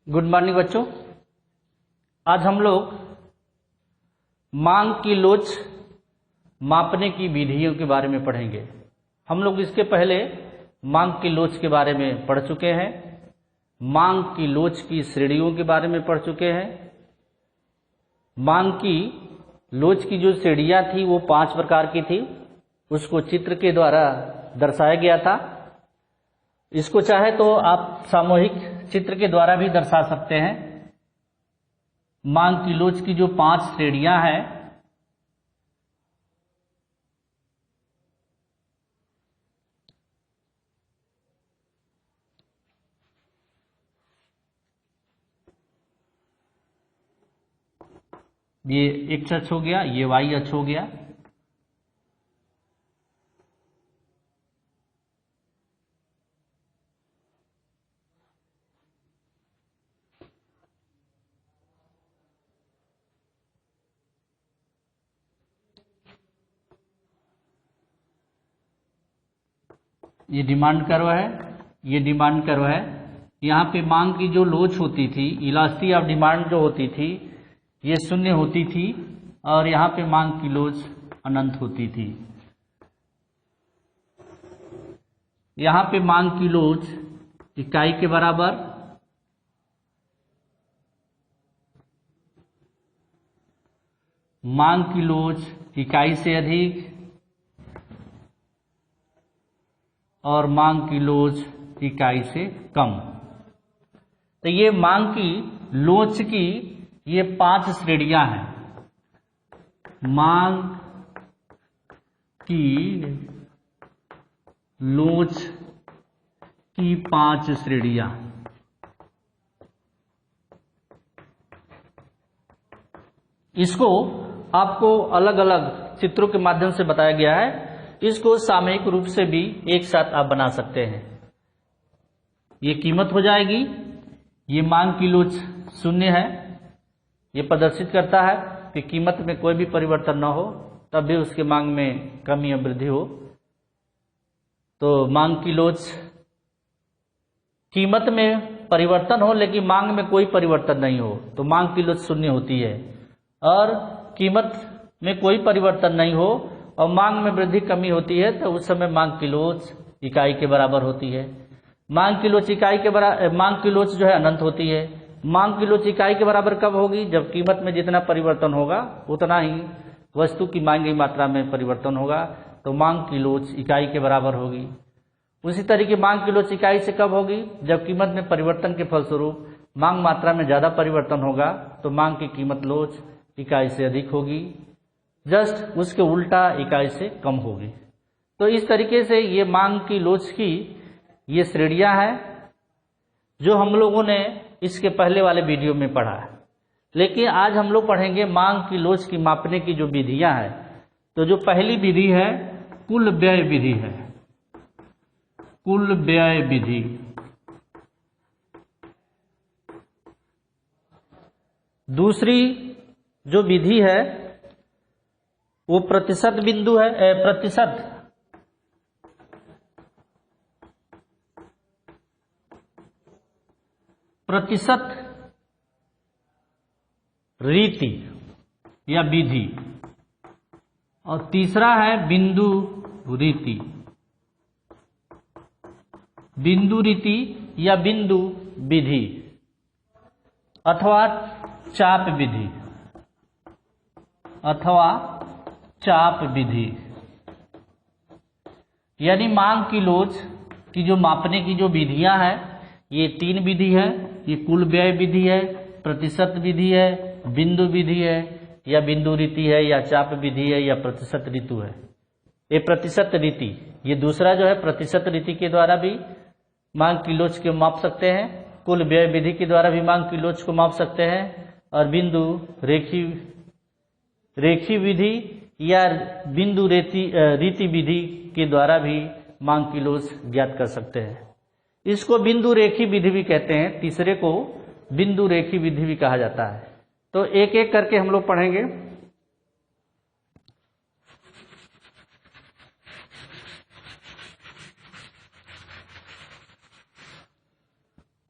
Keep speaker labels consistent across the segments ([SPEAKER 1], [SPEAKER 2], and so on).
[SPEAKER 1] Good morning बच्चों। आज हम लोग मांग की लोच मापने की विधियों के बारे में पढ़ेंगे। हम लोग इसके पहले मांग की लोच के बारे में पढ़ चुके हैं, मांग की लोच की श्रेणियों के बारे में पढ़ चुके हैं। मांग की लोच की जो श्रेणियां थी वो 5 प्रकार की थी, उसको चित्र के द्वारा दर्शाया गया था। इसको चाहे तो आप सामूहिक चित्र के द्वारा भी दर्शा सकते हैं। मांग की लोच की जो 5 श्रेणियां हैं, ये एक्स अक्ष हो गया, ये वाई अक्ष हो गया। ये डिमांड कर्व है, ये डिमांड कर्व है। यहाँ पे मांग की जो लोच होती थी, इलास्टिसिटी ऑफ डिमांड जो होती थी, ये 0 होती थी और यहाँ पे मांग की लोच अनंत होती थी। यहाँ पे मांग की लोच इकाई के बराबर, मांग की लोच इकाई से अधिक और मांग की लोच इकाई से कम। तो ये मांग की लोच की ये 5 श्रेणियां हैं। मांग की लोच की 5 श्रेणियां। इसको आपको अलग अलग चित्रों के माध्यम से बताया गया है। इसको सामयिक रूप से भी एक साथ आप बना सकते हैं। ये कीमत हो जाएगी, ये मांग की लोच 0 है। ये प्रदर्शित करता है कि कीमत में कोई भी परिवर्तन ना हो, तब भी उसके मांग में कमी या वृद्धि हो। तो मांग की लोच, कीमत में परिवर्तन हो लेकिन मांग में कोई परिवर्तन नहीं हो तो मांग की लोच 0 होती है। और कीमत में कोई परिवर्तन नहीं हो और मांग में वृद्धि कमी होती है तो उस समय मांग की लोच इकाई के बराबर होती है। मांग की लोच इकाई के बराबर, मांग की लोच जो है अनंत होती है। मांग की लोच इकाई के बराबर कब होगी? जब कीमत में जितना परिवर्तन होगा उतना ही वस्तु की मांगी मात्रा में परिवर्तन होगा, तो मांग की लोच इकाई के बराबर होगी। उसी तरीके मांग की लोच इकाई से कब होगी? जब कीमत में परिवर्तन के फलस्वरूप मांग मात्रा में ज्यादा परिवर्तन होगा तो मांग की कीमत लोच इकाई से अधिक होगी, जस्ट उसके उल्टा इकाई से कम होगी। तो इस तरीके से ये मांग की लोच की ये श्रेणियां हैं जो हम लोगों ने इसके पहले वाले वीडियो में पढ़ा है। लेकिन आज हम लोग पढ़ेंगे मांग की लोच की मापने की जो विधियां हैं। तो जो पहली विधि है कुल व्यय विधि है, कुल व्यय विधि। दूसरी जो विधि है वो प्रतिशत बिंदु है, प्रतिशत रीति या विधि। और तीसरा है बिंदु रीति, बिंदु रीति या बिंदु विधि अथवा चाप विधि, अथवा चाप विधि। यानी मांग की लोच की जो मापने की जो विधियां हैं, ये 3 विधि है। ये कुल व्यय विधि है, प्रतिशत विधि है, बिंदु विधि है या बिंदु रीति है या चाप विधि है या प्रतिशत ऋतु है। ये प्रतिशत रीति, ये दूसरा जो है प्रतिशत रीति के द्वारा भी मांग की लोच को माप सकते हैं, कुल व्यय विधि के द्वारा भी मांग की लोच को माप सकते हैं और बिंदु रेखी विधि या बिंदु रीति विधि के द्वारा भी मांग की लोच ज्ञात कर सकते हैं। इसको बिंदु रेखी विधि भी कहते हैं, तीसरे को बिंदु रेखी विधि भी कहा जाता है। तो एक एक करके हम लोग पढ़ेंगे।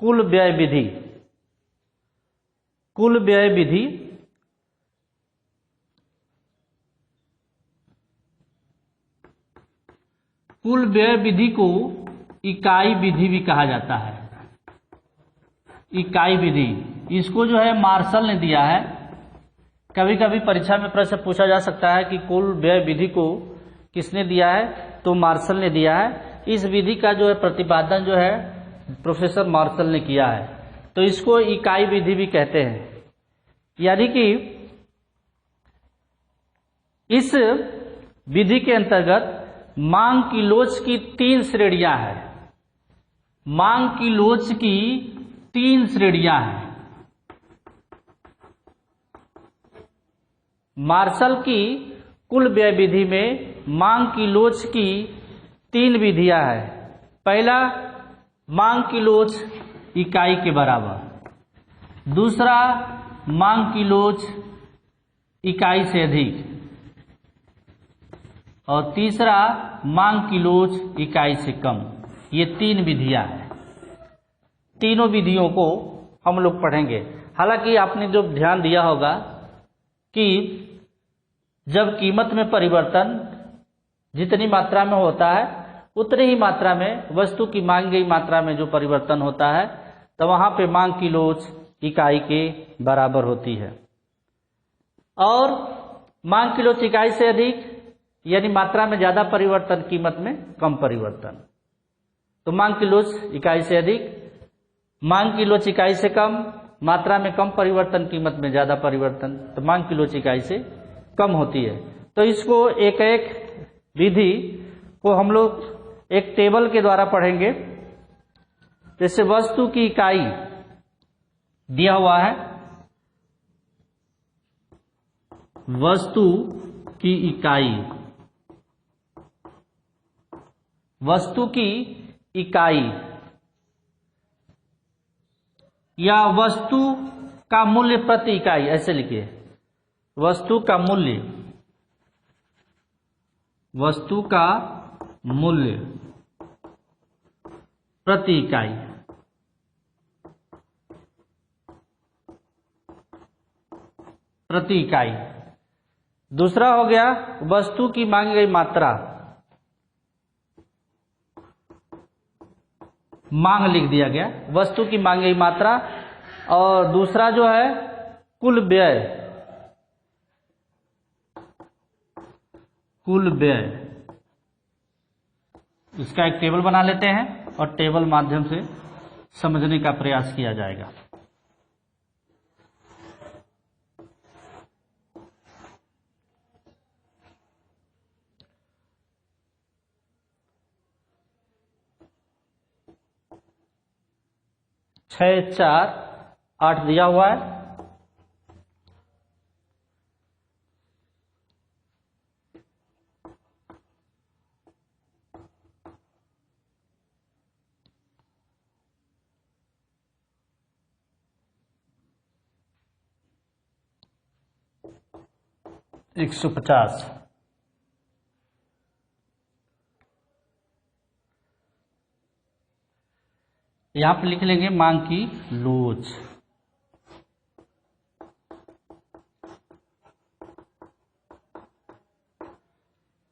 [SPEAKER 1] कुल व्यय विधि। कुल व्यय विधि, कुल व्यय विधि को इकाई विधि भी कहा जाता है। इकाई विधि, इसको जो है मार्शल ने दिया है। कभी कभी परीक्षा में प्रश्न पूछा जा सकता है कि कुल व्यय विधि को किसने दिया है, तो मार्शल ने दिया है। इस विधि का जो है प्रतिपादन जो है प्रोफेसर मार्शल ने किया है, तो इसको इकाई विधि भी कहते हैं। यानी कि इस विधि के अंतर्गत मांग की लोच की 3 श्रेणियां हैं। मांग की लोच की 3 श्रेणियां हैं। मार्शल की कुल व्यय विधि में मांग की लोच की 3 विधियां हैं। पहला, मांग की लोच इकाई के बराबर। दूसरा, मांग की लोच इकाई से अधिक। और तीसरा, मांग की लोच इकाई से कम। ये 3 विधियां हैं। तीनों विधियों को हम लोग पढ़ेंगे। हालांकि आपने जो ध्यान दिया होगा कि जब कीमत में परिवर्तन जितनी मात्रा में होता है उतनी ही मात्रा में वस्तु की मांगी गई मात्रा में जो परिवर्तन होता है, तो वहां पे मांग की लोच इकाई के बराबर होती है। और मांग की लोच इकाई से अधिक यानी मात्रा में ज्यादा परिवर्तन, कीमत में कम परिवर्तन, तो मांग की लोच इकाई से अधिक। मांग की लोच इकाई से कम, मात्रा में कम परिवर्तन, कीमत में ज्यादा परिवर्तन, तो मांग की लोच इकाई से कम होती है। तो इसको एक एक विधि को हम लोग एक टेबल के द्वारा पढ़ेंगे। जैसे वस्तु की इकाई दिया हुआ है, वस्तु की इकाई, वस्तु की इकाई या वस्तु का मूल्य प्रति इकाई, ऐसे लिखिए। वस्तु का मूल्य, वस्तु का मूल्य प्रति इकाई। प्रति इकाई। दूसरा हो गया वस्तु की मांगी गई मात्रा, मांग लिख दिया गया, वस्तु की मांगी गई मात्रा। और दूसरा जो है कुल व्यय, कुल व्यय। इसका एक टेबल बना लेते हैं और टेबल माध्यम से समझने का प्रयास किया जाएगा। छः 4 8 दिया हुआ है। एक 150। यहां पर लिख लेंगे मांग की लोच।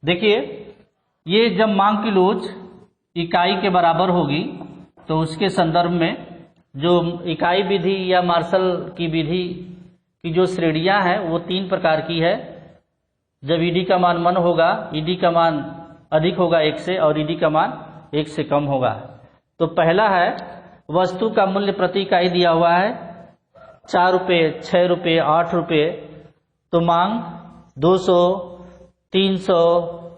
[SPEAKER 1] देखिए, ये जब मांग की लोच इकाई के बराबर होगी तो उसके संदर्भ में जो इकाई विधि या मार्शल की विधि की जो श्रेणियां हैं वो 3 प्रकार की है। जब ईडी का मान मन होगा, ईडी का मान अधिक होगा 1 से, और ईडी का मान 1 से कम होगा। तो पहला है वस्तु का मूल्य प्रति इकाई दिया हुआ है 4 रुपये, 6 रुपये, 8 रुपये, तो मांग 200, 300,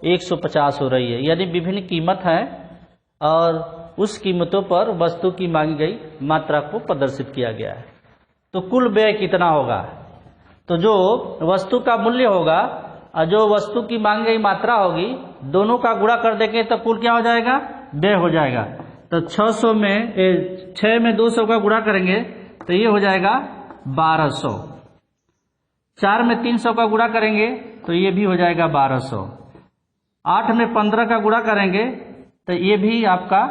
[SPEAKER 1] 150 हो रही है। यानी विभिन्न कीमत है और उस कीमतों पर वस्तु की मांगी गई मात्रा को प्रदर्शित किया गया है। तो कुल व्यय कितना होगा? तो जो वस्तु का मूल्य होगा और जो वस्तु की मांगी गई मात्रा होगी, दोनों का गुणा कर देंगे तो कुल क्या हो जाएगा? व्यय हो जाएगा। तो 600 में 6 में 200 का गुणा करेंगे तो ये हो जाएगा 1200। 4 में 300 का गुणा करेंगे तो ये भी हो जाएगा 1200। 8 में 15 का गुणा करेंगे तो ये भी आपका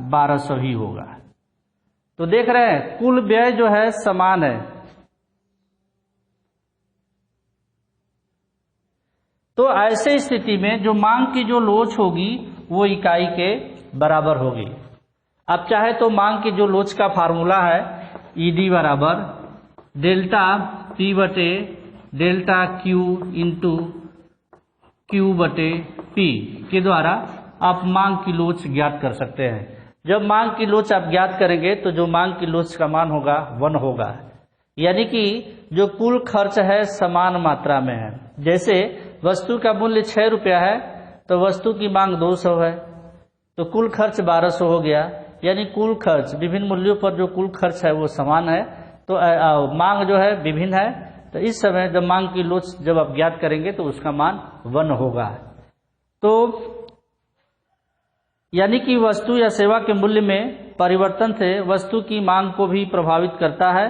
[SPEAKER 1] 1200 ही होगा। तो देख रहे हैं कुल व्यय जो है समान है, तो ऐसे स्थिति में जो मांग की जो लोच होगी वो इकाई के बराबर होगी। अब चाहे तो मांग की जो लोच का फार्मूला है ईडी बराबर डेल्टा पी बटे डेल्टा क्यू इंटू क्यू बटे पी के द्वारा आप मांग की लोच ज्ञात कर सकते हैं। जब मांग की लोच आप ज्ञात करेंगे तो जो मांग की लोच का मान होगा 1 होगा, यानी कि जो कुल खर्च है समान मात्रा में है। जैसे वस्तु का मूल्य 6 रुपया है तो वस्तु की मांग 200 है, तो कुल खर्च 1200 हो गया, यानी कुल खर्च विभिन्न मूल्यों पर जो कुल खर्च है वो समान है, तो मांग जो है विभिन्न है। तो इस समय जब मांग की लोच जब आप ज्ञात करेंगे तो उसका मान 1 होगा। तो यानी कि वस्तु या सेवा के मूल्य में परिवर्तन से वस्तु की मांग को भी प्रभावित करता है।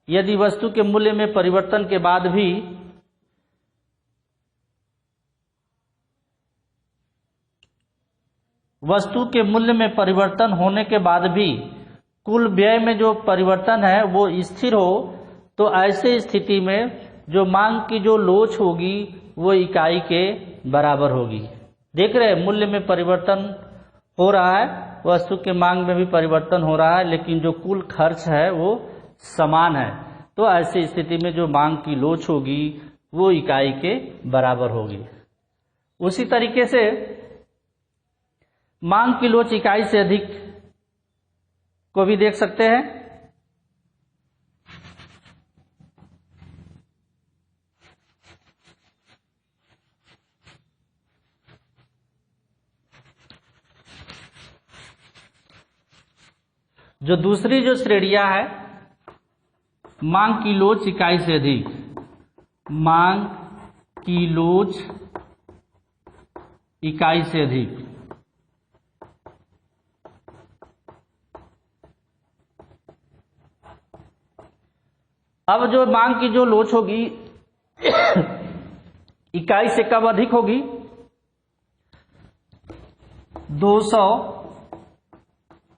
[SPEAKER 1] यदि वस्तु के मूल्य में परिवर्तन के बाद भी वस्तु के मूल्य में परिवर्तन होने के बाद भी कुल व्यय में जो परिवर्तन है वो स्थिर हो, तो ऐसे स्थिति में जो मांग की जो लोच होगी वो इकाई के बराबर होगी। देख रहे हैं मूल्य में परिवर्तन हो रहा है, वस्तु के मांग में भी परिवर्तन हो रहा है, लेकिन जो कुल खर्च है वो समान है। तो ऐसी स्थिति में जो मांग की लोच होगी वो इकाई के बराबर होगी। उसी तरीके से मांग की लोच इकाई से अधिक को भी देख सकते हैं। जो दूसरी जो श्रेणियां है मांग की लोच इकाई से अधिक, मांग की लोच इकाई से अधिक, अब जो मांग की जो लोच होगी इकाई से कब अधिक होगी? 200,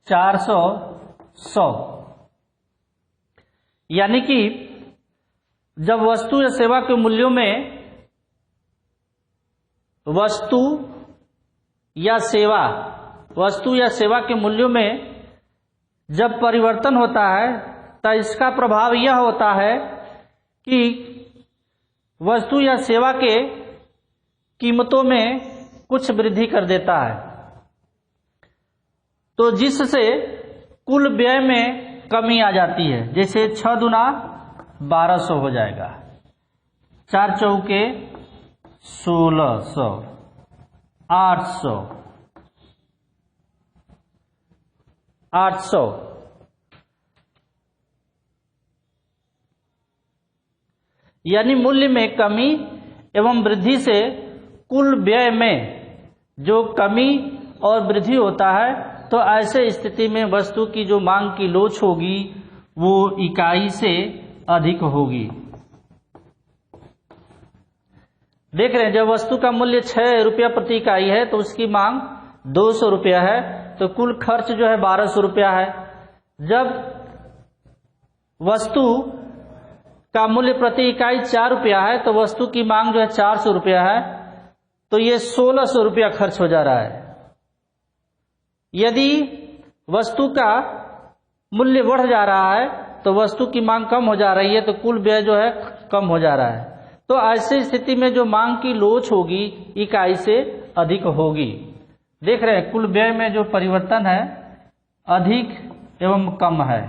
[SPEAKER 1] 400, 100, यानी कि जब वस्तु या सेवा के मूल्यों में वस्तु या सेवा के मूल्यों में जब परिवर्तन होता है तो इसका प्रभाव यह होता है कि वस्तु या सेवा के कीमतों में कुछ वृद्धि कर देता है, तो जिससे कुल व्यय में कमी आ जाती है। जैसे 6 दूना 1200 हो जाएगा, 4 चौके 1600, 800, यानी मूल्य में कमी एवं वृद्धि से कुल व्यय में जो कमी और वृद्धि होता है, तो ऐसे स्थिति में वस्तु की जो मांग की लोच होगी वो इकाई से अधिक होगी। देख रहे हैं जब वस्तु का मूल्य 6 रुपया प्रति इकाई है तो उसकी मांग 200 रुपया है, तो कुल खर्च जो है 1200 रुपया है। जब वस्तु का मूल्य प्रति इकाई 4 रुपया है तो वस्तु की मांग जो है 400 रुपया है, तो ये 1600 रुपया खर्च हो जा रहा है। यदि वस्तु का मूल्य बढ़ जा रहा है तो वस्तु की मांग कम हो जा रही है, तो कुल व्यय जो है कम हो जा रहा है। तो ऐसी स्थिति में जो मांग की लोच होगी इकाई से अधिक होगी। देख रहे हैं कुल व्यय में जो परिवर्तन है अधिक एवं कम है,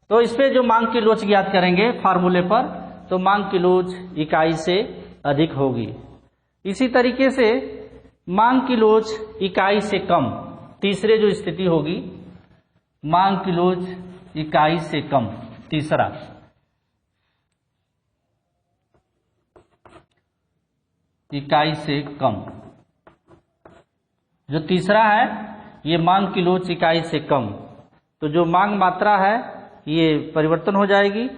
[SPEAKER 1] तो इस पे जो मांग की लोच ज्ञात करेंगे फार्मूले पर, तो मांग की लोच इकाई से अधिक होगी। इसी तरीके से मांग की लोच इकाई से कम, तीसरे जो स्थिति होगी मांग की लोच इकाई से कम, तीसरा इकाई से कम, जो तीसरा है ये मांग की लोच इकाई से कम, तो जो मांग मात्रा है ये परिवर्तन हो जाएगी।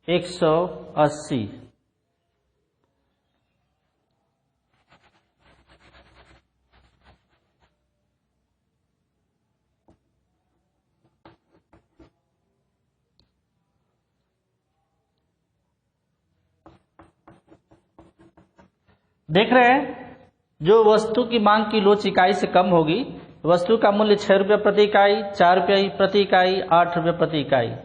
[SPEAKER 1] एक 180, देख रहे हैं, जो वस्तु की मांग की लोच इकाई से कम होगी, वस्तु का मूल्य 6 रुपये प्रति इकाई, 4 रुपये प्रति इकाई, 8 रुपये प्रति इकाई,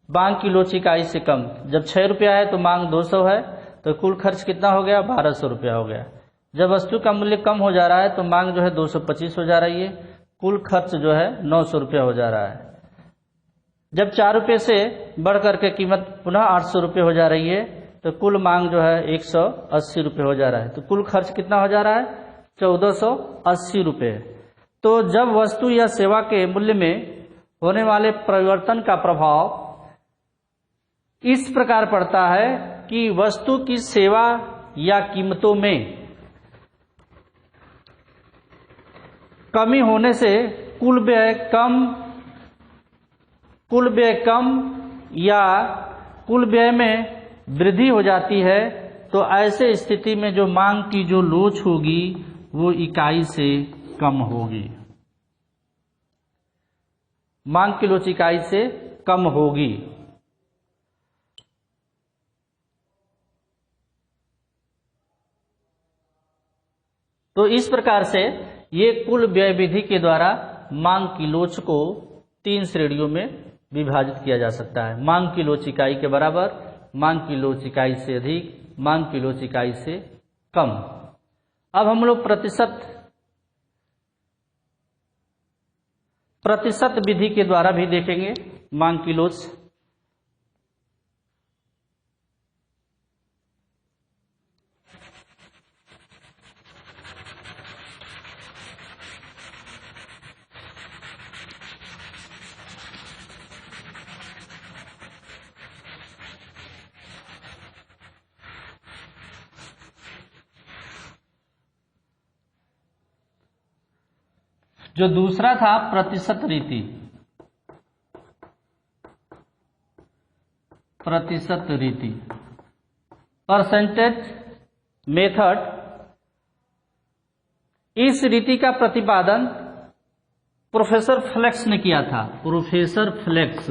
[SPEAKER 1] मांग की लोच इकाई से कम। जब 6 रुपया है तो मांग 200 है, तो कुल खर्च कितना हो गया? 1200 रुपया हो गया। जब वस्तु का मूल्य कम हो जा रहा है तो मांग जो है 225 हो जा रही है, कुल खर्च जो है 900 रुपया हो जा रहा है। जब 4 रुपये से बढ़ करके कीमत पुनः 800 रुपये हो जा रही है तो कुल मांग जो है 180 रुपये हो जा रहा है, तो कुल खर्च कितना हो जा रहा है? 1480 रुपये। तो जब वस्तु या सेवा के मूल्य में होने वाले परिवर्तन का प्रभाव इस प्रकार पड़ता है कि वस्तु की सेवा या कीमतों में कमी होने से कुल व्यय कम या कुल व्यय में वृद्धि हो जाती है, तो ऐसे स्थिति में जो मांग की जो लोच होगी वो इकाई से कम होगी। मांग की लोच इकाई से कम होगी। तो इस प्रकार से ये कुल व्यय विधि के द्वारा मांग की लोच को 3 श्रेणियों में विभाजित किया जा सकता है। मांग की लोच इकाई के बराबर, मांग की लोच इकाई से अधिक, मांग की लोच इकाई से कम। अब हम लोग प्रतिशत विधि के द्वारा भी देखेंगे मांग की लोच। जो दूसरा था प्रतिशत रीति, परसेंटेज मेथड, इस रीति का प्रतिपादन प्रोफेसर फ्लेक्स ने किया था। प्रोफेसर फ्लेक्स,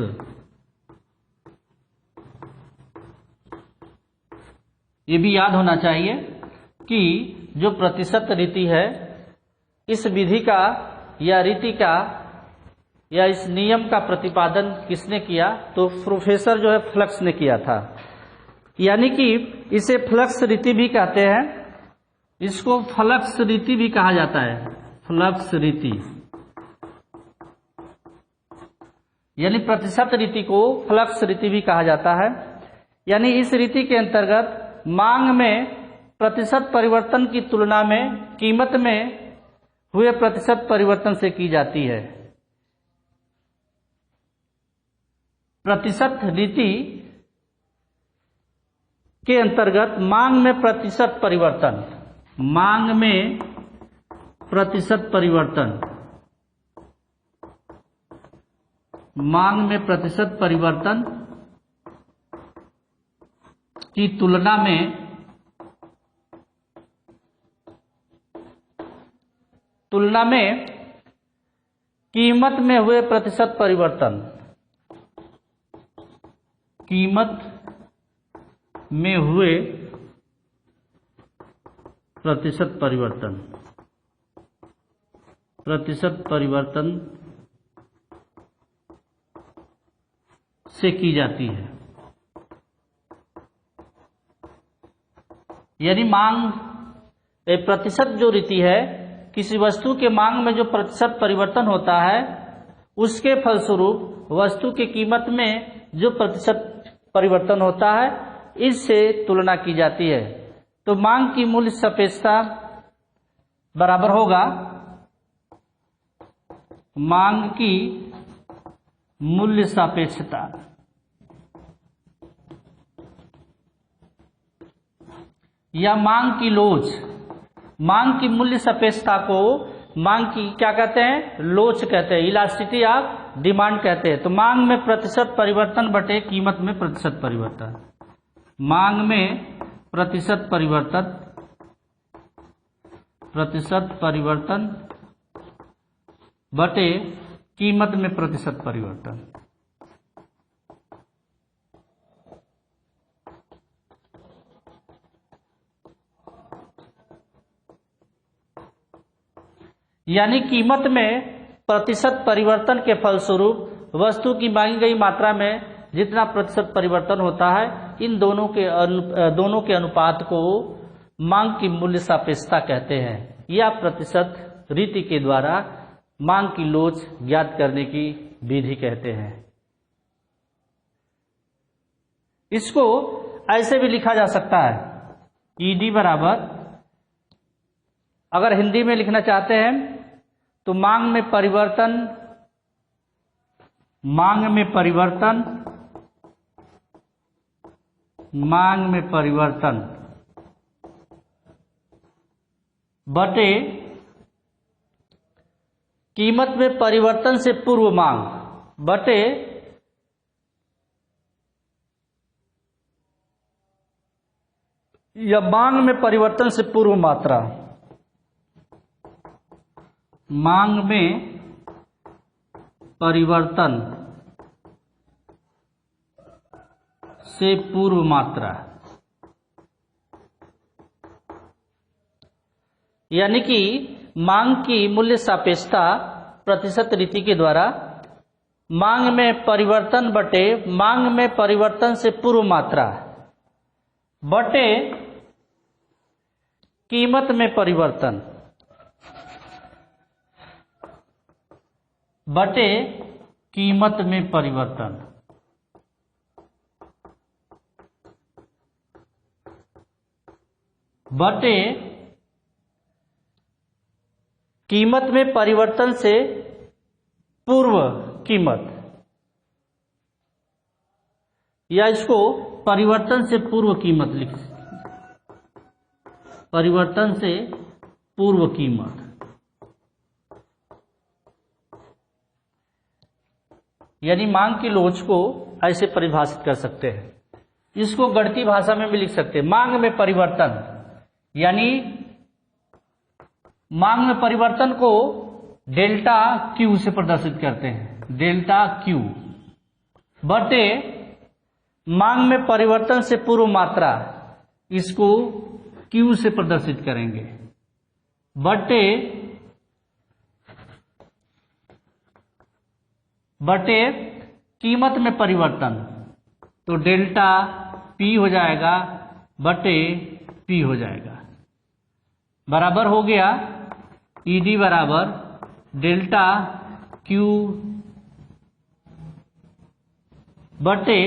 [SPEAKER 1] ये भी याद होना चाहिए कि जो प्रतिशत रीति है, इस विधि का या रीति का या इस नियम का प्रतिपादन किसने किया? तो प्रोफेसर जो है फ्लक्स ने किया था। यानी कि इसे फ्लक्स रीति भी कहते हैं, इसको फ्लक्स रीति भी कहा जाता है। फ्लक्स रीति यानी प्रतिशत रीति को फ्लक्स रीति भी कहा जाता है। यानी इस रीति के अंतर्गत मांग में प्रतिशत परिवर्तन की तुलना में कीमत में हुए प्रतिशत परिवर्तन से की जाती है। प्रतिशत रीति के अंतर्गत मांग में प्रतिशत परिवर्तन, की तुलना में कीमत में हुए प्रतिशत परिवर्तन, से की जाती है। यानी मांग प्रतिशत जो रीति है, किसी वस्तु के मांग में जो प्रतिशत परिवर्तन होता है उसके फलस्वरूप वस्तु की कीमत में जो प्रतिशत परिवर्तन होता है इससे तुलना की जाती है। तो मांग की मूल्य सापेक्षता बराबर होगा मांग की मूल्य सापेक्षता या मांग की लोच। मांग की मूल्य सापेक्षता को मांग की क्या कहते हैं? लोच कहते हैं, इलास्टिसिटी ऑफ डिमांड कहते हैं। तो मांग में प्रतिशत परिवर्तन बटे कीमत में प्रतिशत परिवर्तन, मांग में प्रतिशत परिवर्तन बटे कीमत में प्रतिशत परिवर्तन। यानी कीमत में प्रतिशत परिवर्तन के फलस्वरूप वस्तु की मांगी गई मात्रा में जितना प्रतिशत परिवर्तन होता है, इन दोनों के अनुपात को मांग की मूल्य सापेक्षता कहते हैं, या प्रतिशत रीति के द्वारा मांग की लोच ज्ञात करने की विधि कहते हैं। इसको ऐसे भी लिखा जा सकता है, ईडी बराबर, अगर हिंदी में लिखना चाहते हैं तो मांग में परिवर्तन बटे कीमत में परिवर्तन से पूर्व मांग बटे या मांग में परिवर्तन से पूर्व मात्रा, मांग में परिवर्तन से पूर्व मात्रा, यानी कि मांग की मूल्य सापेक्षता प्रतिशत रीति के द्वारा मांग में परिवर्तन बटे मांग में परिवर्तन से पूर्व मात्रा बटे कीमत में परिवर्तन बटे कीमत में परिवर्तन बटे कीमत में परिवर्तन से पूर्व कीमत, या इसको परिवर्तन से पूर्व कीमत लिख, परिवर्तन से पूर्व कीमत, यानी मांग की लोच को ऐसे परिभाषित कर सकते हैं। इसको गणितीय भाषा में भी लिख सकते हैं, मांग में परिवर्तन, यानी मांग में परिवर्तन को डेल्टा क्यू से प्रदर्शित करते हैं, डेल्टा क्यू बटे मांग में परिवर्तन से पूर्व मात्रा, इसको क्यू से प्रदर्शित करेंगे, बटे कीमत में परिवर्तन, तो डेल्टा पी हो जाएगा बटे पी हो जाएगा, बराबर हो गया ईडी बराबर डेल्टा क्यू बटे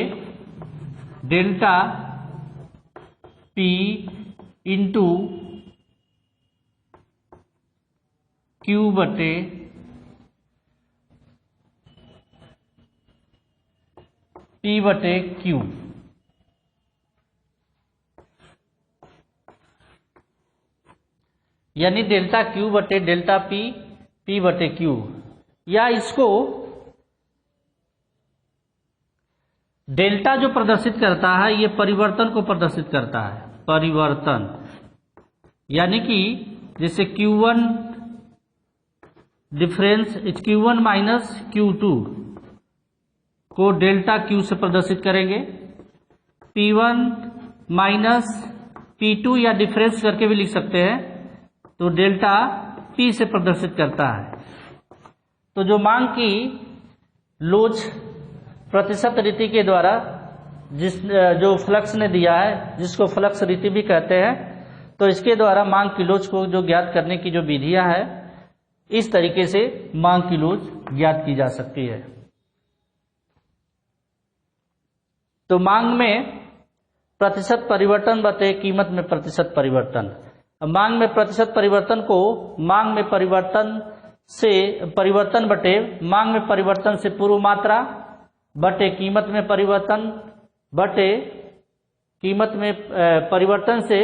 [SPEAKER 1] डेल्टा पी इंटू क्यू बटे पी बटे क्यू। यानी डेल्टा क्यू बटे डेल्टा पी, पी बटे क्यू, या इसको डेल्टा जो प्रदर्शित करता है ये परिवर्तन को प्रदर्शित करता है, परिवर्तन, यानी कि जैसे Q1 difference Q1 minus Q2 को डेल्टा Q से प्रदर्शित करेंगे, P1 माइनस P2 या डिफरेंस करके भी लिख सकते हैं, तो डेल्टा P से प्रदर्शित करता है। तो जो मांग की लोच प्रतिशत रीति के द्वारा जो फ्लक्स ने दिया है, जिसको फ्लक्स रीति भी कहते हैं, तो इसके द्वारा मांग की लोच को जो ज्ञात करने की जो विधियां है, इस तरीके से मांग की लोच ज्ञात की जा सकती है। तो मांग में प्रतिशत परिवर्तन बटे कीमत में प्रतिशत परिवर्तन, मांग में प्रतिशत परिवर्तन को मांग में परिवर्तन बटे मांग में परिवर्तन से पूर्व मात्रा बटे कीमत में परिवर्तन बटे कीमत में परिवर्तन से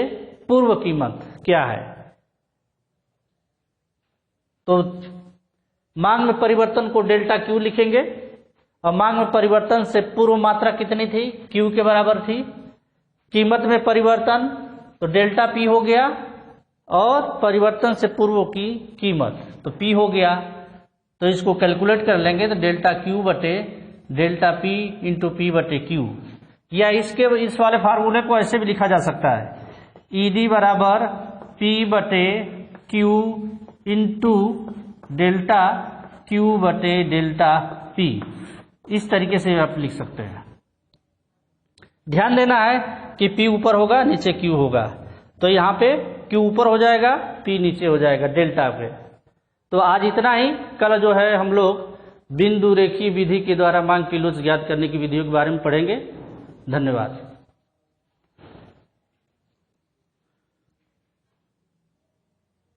[SPEAKER 1] पूर्व कीमत क्या है। तो मांग में परिवर्तन को डेल्टा क्यू लिखेंगे और मांग में परिवर्तन से पूर्व मात्रा कितनी थी, क्यू के बराबर थी। कीमत में परिवर्तन तो डेल्टा पी हो गया और परिवर्तन से पूर्व की कीमत तो पी हो गया। तो इसको कैलकुलेट कर लेंगे तो डेल्टा क्यू बटे डेल्टा पी इंटू पी बटे क्यू, या इस वाले फार्मूले को ऐसे भी लिखा जा सकता है, ईडी बराबर पी बटे क्यू इंटू डेल्टा Q बटे डेल्टा P, इस तरीके से आप लिख सकते हैं। ध्यान देना है कि P ऊपर होगा, नीचे Q होगा, तो यहाँ पे Q ऊपर हो जाएगा, P नीचे हो जाएगा डेल्टा पे। तो आज इतना ही। कल जो है हम लोग बिंदु रेखीय विधि के द्वारा मांग की लोच ज्ञात करने की विधियों के बारे में पढ़ेंगे। धन्यवाद।